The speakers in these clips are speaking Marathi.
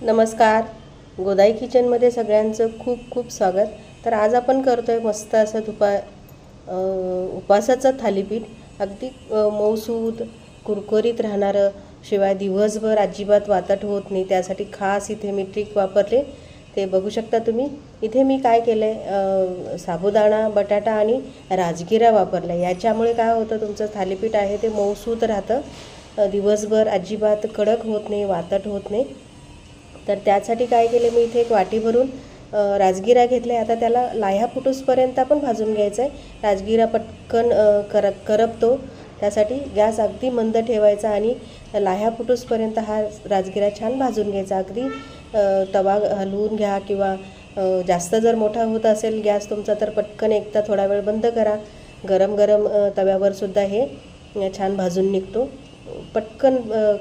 नमस्कार. गोदाई किचनमध्ये सगळ्यांचं खूप खूप स्वागत. तर आज आपण करतो आहे मस्त असं उपासाचं थालीपीठ. अगदी मऊसूद कुरकुरीत राहणारं, शिवाय दिवसभर अजिबात वातट होत नाही. त्यासाठी खास इथे मी ट्रिक वापरले, ते बघू शकता तुम्ही. इथे मी काय केलं आहे, साबुदाणा, बटाटा आणि राजगिरा वापरला. याच्यामुळे काय होतं, तुमचं थालीपीठ आहे ते मऊसूद राहतं, दिवसभर अजिबात कडक होत नाही, वातट होत नाही. तर त्यासाठी काय केले, मी इथे एक वाटी भरून राजगिरा घेतला आहे. आता त्याला लाह्या फुटूसपर्यंत आपण भाजून घ्यायचं आहे. राजगिरा पटकन करपतो, त्यासाठी गॅस अगदी मंद ठेवायचा आणि लाह्या फुटूसपर्यंत हा राजगिरा छान भाजून घ्यायचा. अगदी तवा हलवून घ्या, किंवा जास्त जर मोठा होत असेल गॅस तुमचा तर पटकन एकदा थोडा वेळ बंद करा. गरम गरम तव्यावर सुद्धा हे छान भाजून निघतो, पटकन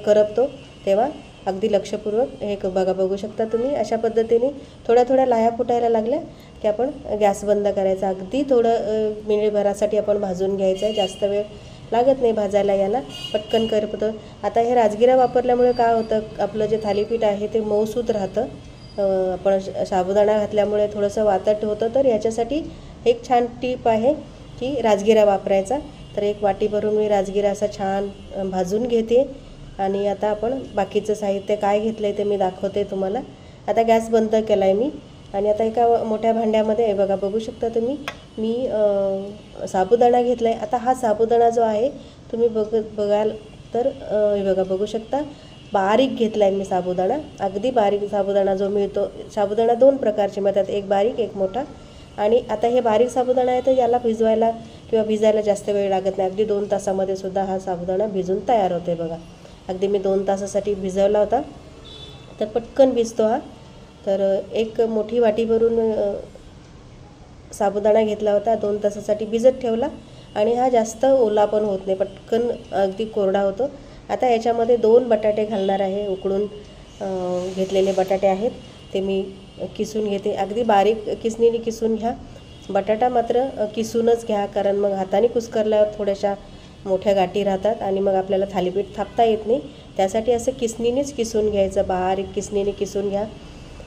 करपतो. तेव्हा अगदी लक्षपूर्वक हे बघू शकता तुम्ही. अशा पद्धतीने थोड्या थोड्या लाह्या फुटायला लागल्या की आपण गॅस बंद करायचा. अगदी थोडं मिनिटभरासाठी आपण भाजून घ्यायचं आहे, जास्त वेळ लागत नाही भाजायला, याला पटकन करपतं. आता हे राजगिरा वापरल्यामुळे काय होतं, आपलं जे थालीपीठ आहे ते मऊसूद राहतं. आपण साबुदाणा घातल्यामुळे थोडंसं वातट होतं. तर याच्यासाठी एक छान टीप आहे की राजगिरा वापरायचा. तर एक वाटी भरून मी राजगिरा असा छान भाजून घेते. आणि आता आपण बाकीचं साहित्य काय घेतलं आहे ते मी दाखवते तुम्हाला. आता गॅस बंद केला आहे मी, आणि आता एका मोठ्या भांड्यामध्ये बघू शकता तुम्ही, मी साबुदाणा घेतला आहे. आता हा साबुदाणा जो आहे तुम्ही बघाल तर बघू शकता, बारीक घेतला आहे मी साबुदाणा. अगदी बारीक साबुदाणा जो मिळतो, साबुदाणा दोन प्रकारचे मिळतात, एक बारीक एक मोठा. आणि आता हे बारीक साबुदाणा आहे तर याला भिजवायला किंवा भिजायला जास्त वेळ लागत नाही. अगदी 2 तासामध्ये सुद्धा हा साबुदाणा भिजून तयार होते बघा. अगदी मी 2 तासासाठी भिजवला होता, तर पटकन भिजतो हा. तर एक मोठी वाटी भरून साबुदाणा घेतला होता, 2 तासासाठी भिजत ठेवला. आणि हा जास्त ओला पण होत नाही, पटकन अगदी कोरडा होतो. आता याच्यामध्ये 2 बटाटे घालणार आहे. उकडून घेतलेले बटाटे आहेत ते मी किसून घेते. अगदी बारीक किसणीने किसून घ्या. बटाटा मात्र किसूनच घ्या, कारण मग हाताने कुस्करल्यावर थोड्याशा मोठ्या गाठी राहतात आणि मग आपल्याला थालीपीठ थापता येत नाही. त्यासाठी असं किसणीनेच किसून घ्यायचं, बारीक किसणीने किसून घ्या,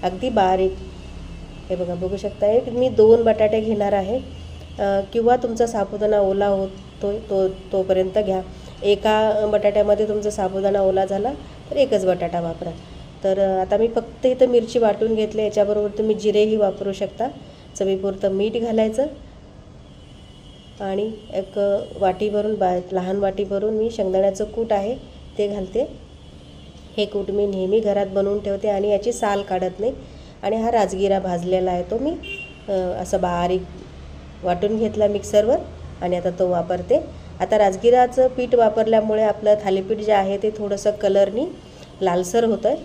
अगदी बारीक. हे बघू शकता, एक मी 2 बटाटे घेणार आहे, किंवा तुमचा साबुदाणा ओला होतो तोपर्यंत घ्या. एका बटाट्यामध्ये तुमचा साबुदाणा ओला झाला तर एकच बटाटा वापरा. तर आता मी फक्त इथं मिरची वाटून घेतली, याच्याबरोबर तुम्ही जिरेही वापरू शकता. चवीपुरतं मीठ घालायचं, आणि एक वाटी भरून लहान वाटी भरून मी शेंगदाण्याचं कूट आहे ते घालते. हे कूट मी नेहमी घरात बनवून ठेवते आणि याची साल काढत नाही. आणि हा राजगिरा भाजलेला आहे तो मी असं बारीक वाटून घेतला मिक्सरवर, आणि आता तो वापरते. आता राजगिराचं पीठ वापरल्यामुळे आपलं थालीपीठ जे आहे ते थोडंसं कलरनी लालसर होतं आहे.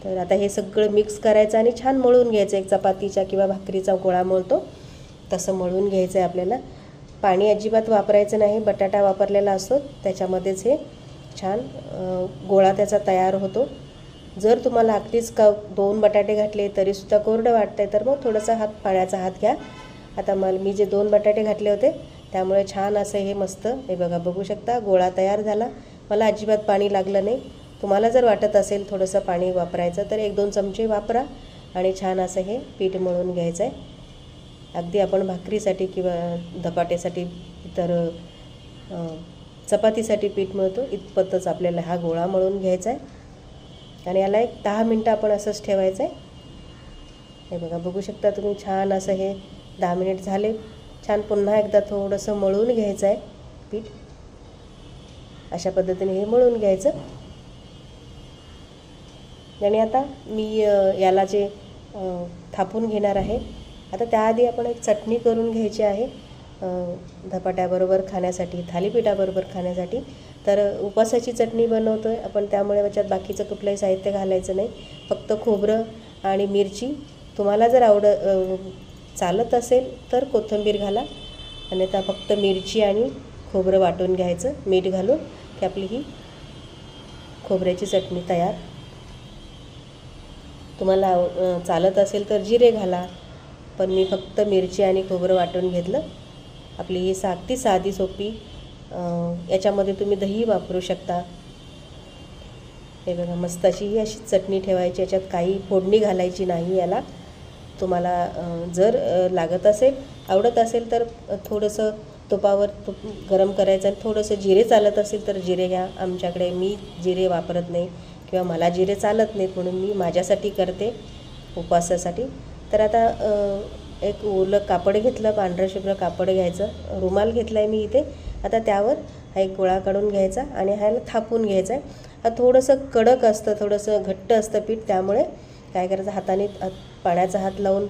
तर आता हे सगळं मिक्स करायचं आणि छान मळून घ्यायचं. एक चपातीचा किंवा भाकरीचा गोळा मळतो तसं मळून घ्यायचं आहे आपल्याला. पाणी अजिबात वापरायचं नाही, बटाटा वापरलेला असतो त्याच्यामध्येच हे छान गोळा त्याचा तयार होतो. जर तुम्हाला अगदीच 2 बटाटे घातले तरीसुद्धा कोरडं वाटतं आहे तर मग थोडासा पाण्याचा हात घ्या. आता मी जे 2 बटाटे घातले होते त्यामुळे छान असं हे मस्त बघू शकता गोळा तयार झाला. मला अजिबात पाणी लागलं नाही. तुम्हाला जर वाटत असेल थोडंसं पाणी वापरायचं तर 1-2 चमचे वापरा, आणि छान असं हे पीठ मळून घ्यायचं आहे. अगदी आपण भाकरीसाठी किंवा धपाट्यासाठी तर चपातीसाठी पीठ मळतो इतपतच आपल्याला हा गोळा मळून घ्यायचा आहे. आणि याला एक 10 मिनटं आपण असंच ठेवायचं आहे. हे बघू शकता तुम्ही, छान असं हे 10 मिनिट झाले. छान पुन्हा एकदा थोडंसं मळून घ्यायचं आहे पीठ. अशा पद्धतीने हे मळून घ्यायचं. आणि आता मी याला जे थापून घेणार आहे. आता त्याआधी आपण एक चटणी करून घ्यायची आहे धपाट्याबरोबर खाण्यासाठी, थालीपीठाबरोबर खाण्यासाठी. तर उपासाची चटणी बनवतो आहे आपण, त्यामुळे याच्यात बाकीचं कुठलंही साहित्य घालायचं नाही, फक्त खोबरं आणि मिरची. तुम्हाला जर चालत असेल तर कोथिंबीर घाला, आणि आता फक्त मिरची आणि खोबरं वाटून घ्यायचं मीठ घालून, की आपली ही खोबऱ्याची चटणी तयार. तुम्हाला चालत असेल तर जिरे घाला, पण मी फक्त मिरची आणि खोबरं वाटून घेतलं. आपली ही अगदी साधी सोपी, याच्यामध्ये तुम्ही दही वापरू शकता. हे बघा, मस्त अशी ही अशी चटणी ठेवायची, याच्यात काही फोडणी घालायची नाही याला. तुम्हाला जर लागत असेल, आवडत असेल तर थोडंसं तुपावर तूप गरम करायचं आणि थोडंसं जिरे चालत असेल तर जिरे घ्या. आमच्याकडे मी जिरे वापरत नाही किंवा मला जिरे चालत नाहीत, म्हणून मी माझ्यासाठी करते उपवासासाठी. तर आता एक ओलं कापड घेतलं, पांढरं शुभ्र कापड घ्यायचं, रुमाल घेतला आहे मी इथे. आता त्यावर हा एक गोळा काढून घ्यायचा आणि ह्याला थापून घ्यायचा आहे. हा थोडंसं कडक असतं, थोडंसं घट्ट असतं पीठ, त्यामुळे काय करायचं, हाताने पाण्याचा हात लावून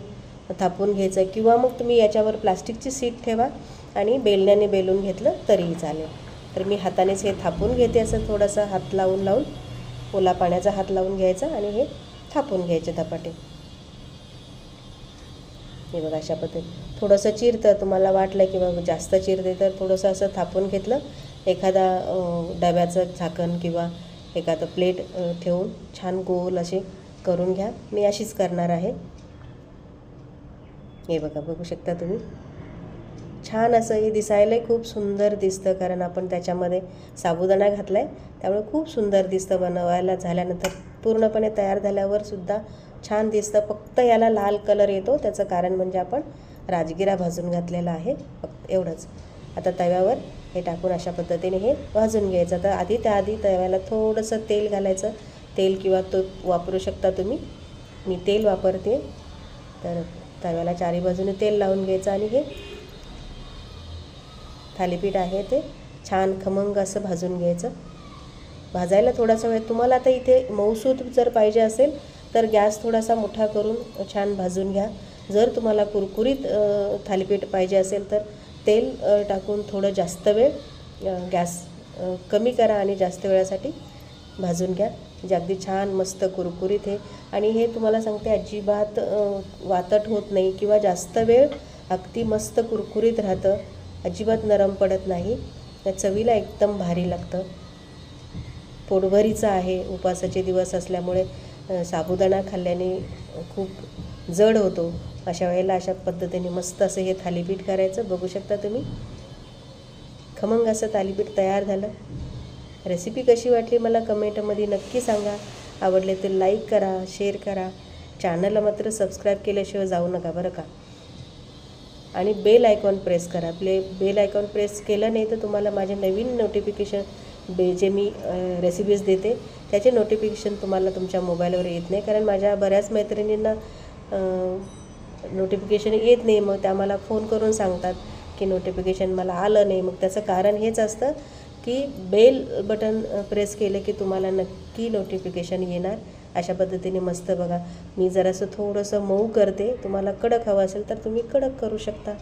थापून घ्यायचं किंवा मग तुम्ही याच्यावर प्लास्टिकची सीट ठेवा आणि बेलण्याने बेलून घेतलं तरीही चालेल. तर मी हातानेच हे थापून घेते, असं थोडासा हात लावून ओला पाण्याचा हात लावून घ्यायचा आणि हे थापून घ्यायचे धपाटे. हे बघा, अशा पद्धतीने थोडंसं चिरतं, तुम्हाला वाटलं की बाबा जास्त चिरते तर थोडंसं असं थापून घेतलं. एखादा डब्याचं झाकण किंवा एखादं प्लेट ठेवून छान गोल असे करून घ्या. मी अशीच करणार आहे. हे बघा, बघू शकता तुम्ही, छान असं हे दिसायला खूप सुंदर दिसतं, कारण आपण त्याच्यामध्ये साबुदाणा घातला आहे, त्यामुळे खूप सुंदर दिसतं. बनवायला झाल्यानंतर पूर्णपणे तयार झाल्यावर सुद्धा छान दिसतं. फक्त याला लाल कलर येतो, त्याचं कारण म्हणजे आपण राजगिरा भाजून घातलेला आहे, फक्त एवढंच. आता तव्यावर हे टाकून अशा पद्धतीने हे भाजून घ्यायचं. तर त्याआधी तव्याला थोडंसं तेल घालायचं. तेल किंवा तूप वापरू शकता तुम्ही, मी तेल वापरते. तर तव्याला चारी बाजूने तेल लावून घ्यायचं आणि हे थालीपीठ आहे ते छान खमंग असं भाजून घ्यायचं. भाजायला थोडासा वेळ, तुम्हाला आता इथे मऊसूत जर पाहिजे असेल तर गॅस थोडासा मोठा करून छान भाजून घ्या. जर तुम्हाला कुरकुरीत थालीपीठ पाहिजे असेल तर तेल टाकून थोडं जास्त वेळ गॅस कमी करा आणि जास्त वेळासाठी भाजून घ्या, म्हणजे अगदी छान मस्त कुरकुरीत हे. आणि हे तुम्हाला सांगते, अजिबात वातट होत नाही किंवा जास्त वेळ अगदी मस्त कुरकुरीत राहतं, अजिबात नरम पडत नाही. त्या चवीला एकदम भारी लागतं. पोटभरीचं आहे, उपवासाचे दिवस असल्यामुळे साबुदाणा खाल्ल्याने खूप जड होतो. अशा वेळेला अशा पद्धतीने मस्त असं हे थालीपीठ करायचं. बघू शकता तुम्ही, खमंग असं थालीपीठ तयार झालं. रेसिपी कशी वाटली मला कमेंटमध्ये नक्की सांगा. आवडले तर लाईक करा, शेअर करा. चॅनलला मात्र सबस्क्राईब केल्याशिवाय जाऊ नका बरं का. आणि बेल आयकॉन प्रेस करा. बेल आयकॉन प्रेस केलं नाही तर तुम्हाला माझे नवीन नोटिफिकेशन जे मी रेसिपीज देते त्याचे नोटिफिकेशन तुम्हाला तुमच्या मोबाईलवर येत नाही, कारण माझ्या बऱ्याच मैत्रिणींना नोटिफिकेशन येत नाही. मग त्या मला फोन करून सांगतात की नोटिफिकेशन मला आलं नाही. मग त्याचं कारण हेच असतं की बेल बटन प्रेस केलं की तुम्हाला नक्की नोटिफिकेशन येणार. अशा पद्धतीने मस्त बघा, मी जरासं थोडंसं मऊ करते. तुम्हाला कडक हवं असेल तर तुम्ही कडक करू शकता.